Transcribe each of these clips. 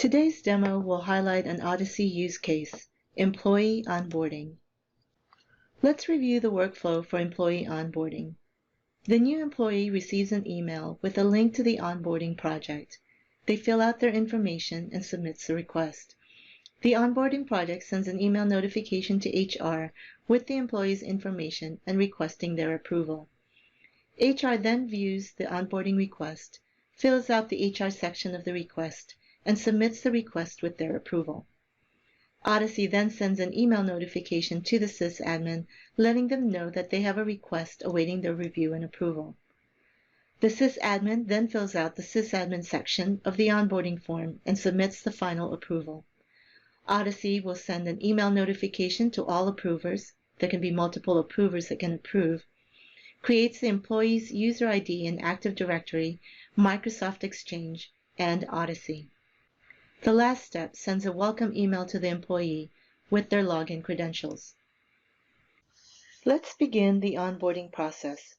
Today's demo will highlight an Odyssey use case, employee onboarding. Let's review the workflow for employee onboarding. The new employee receives an email with a link to the onboarding project. They fill out their information and submits the request. The onboarding project sends an email notification to HR with the employee's information and requesting their approval. HR then views the onboarding request, fills out the HR section of the request, and submits the request with their approval. Odyssey then sends an email notification to the sysadmin, letting them know that they have a request awaiting their review and approval. The sysadmin then fills out the sysadmin section of the onboarding form and submits the final approval. Odyssey will send an email notification to all approvers. There can be multiple approvers that can approve. Creates the employee's user ID in Active Directory, Microsoft Exchange, and Odyssey. The last step sends a welcome email to the employee with their login credentials. Let's begin the onboarding process.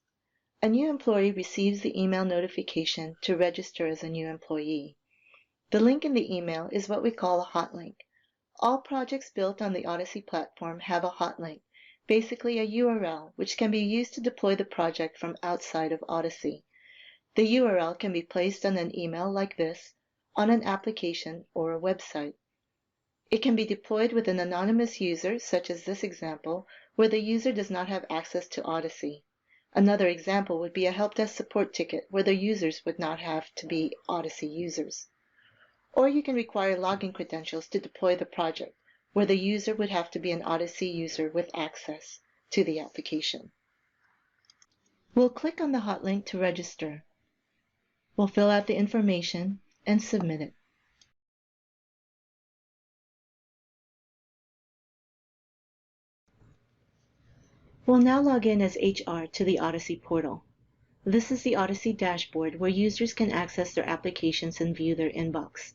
A new employee receives the email notification to register as a new employee. The link in the email is what we call a hot link. All projects built on the Odyssey platform have a hot link, basically a URL, which can be used to deploy the project from outside of Odyssey. The URL can be placed on an email like this, on an application or a website. It can be deployed with an anonymous user, such as this example, where the user does not have access to Odyssey. Another example would be a help desk support ticket where the users would not have to be Odyssey users. Or you can require login credentials to deploy the project, where the user would have to be an Odyssey user with access to the application. We'll click on the hot link to register. We'll fill out the information and submit it. We'll now log in as HR to the Odyssey portal. This is the Odyssey dashboard where users can access their applications and view their inbox.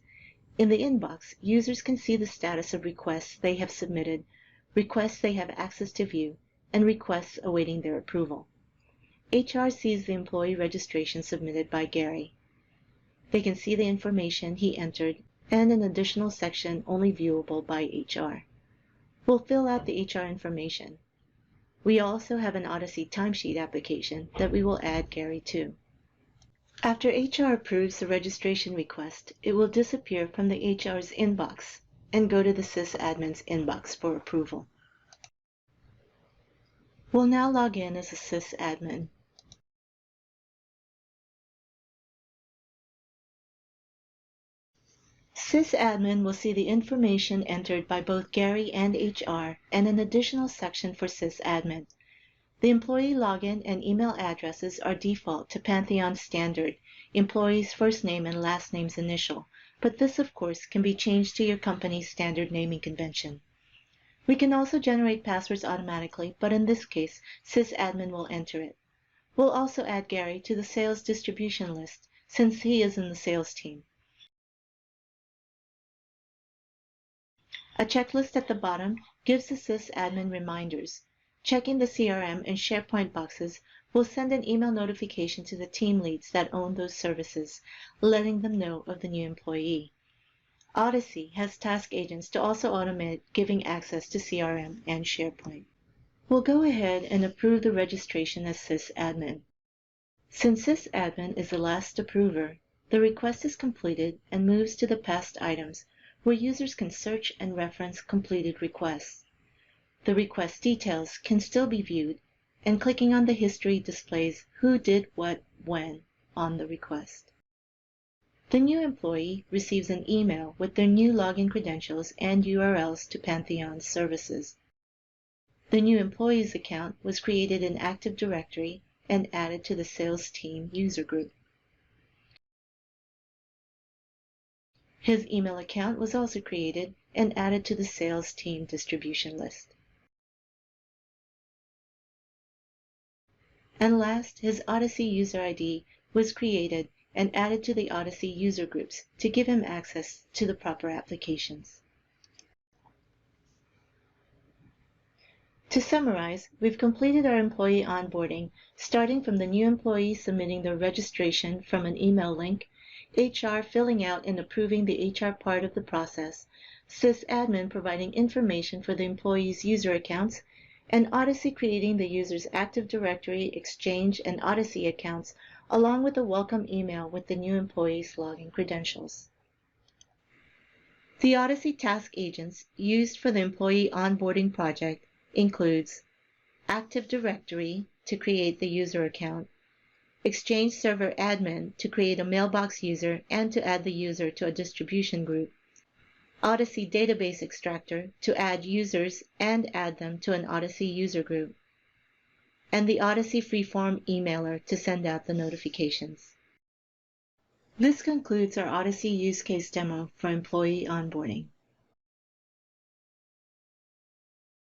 In the inbox, users can see the status of requests they have submitted, requests they have access to view, and requests awaiting their approval. HR sees the employee registration submitted by Gary. They can see the information he entered and an additional section only viewable by HR. We'll fill out the HR information. We also have an Odyssey timesheet application that we will add Gary to. After HR approves the registration request, it will disappear from the HR's inbox and go to the sysadmin's inbox for approval. We'll now log in as a sysadmin. Sysadmin will see the information entered by both Gary and HR and an additional section for sysadmin. The employee login and email addresses are default to Pantheon Standard, employee's first name and last name's initial, but this of course can be changed to your company's standard naming convention. We can also generate passwords automatically, but in this case, sysadmin will enter it. We'll also add Gary to the sales distribution list since he is in the sales team. A checklist at the bottom gives the sysadmin reminders. Checking the CRM and SharePoint boxes will send an email notification to the team leads that own those services, letting them know of the new employee. Odyssey has task agents to also automate giving access to CRM and SharePoint. We'll go ahead and approve the registration as sysadmin. Since sysadmin is the last approver, the request is completed and moves to the past items, where users can search and reference completed requests. The request details can still be viewed, and clicking on the history displays who did what when on the request. The new employee receives an email with their new login credentials and URLs to Pantheon's services. The new employee's account was created in Active Directory and added to the sales team user group. His email account was also created and added to the sales team distribution list. And last, his Odyssey user ID was created and added to the Odyssey user groups to give him access to the proper applications. To summarize, we've completed our employee onboarding, starting from the new employee submitting their registration from an email link, HR filling out and approving the HR part of the process, sysadmin providing information for the employee's user accounts, and Odyssey creating the user's Active Directory, Exchange, and Odyssey accounts, along with a welcome email with the new employee's login credentials. The Odyssey task agents used for the employee onboarding project includes Active Directory to create the user account, Exchange Server Admin to create a mailbox user and to add the user to a distribution group, Odyssey Database Extractor to add users and add them to an Odyssey user group, and the Odyssey Freeform Emailer to send out the notifications. This concludes our Odyssey use case demo for employee onboarding.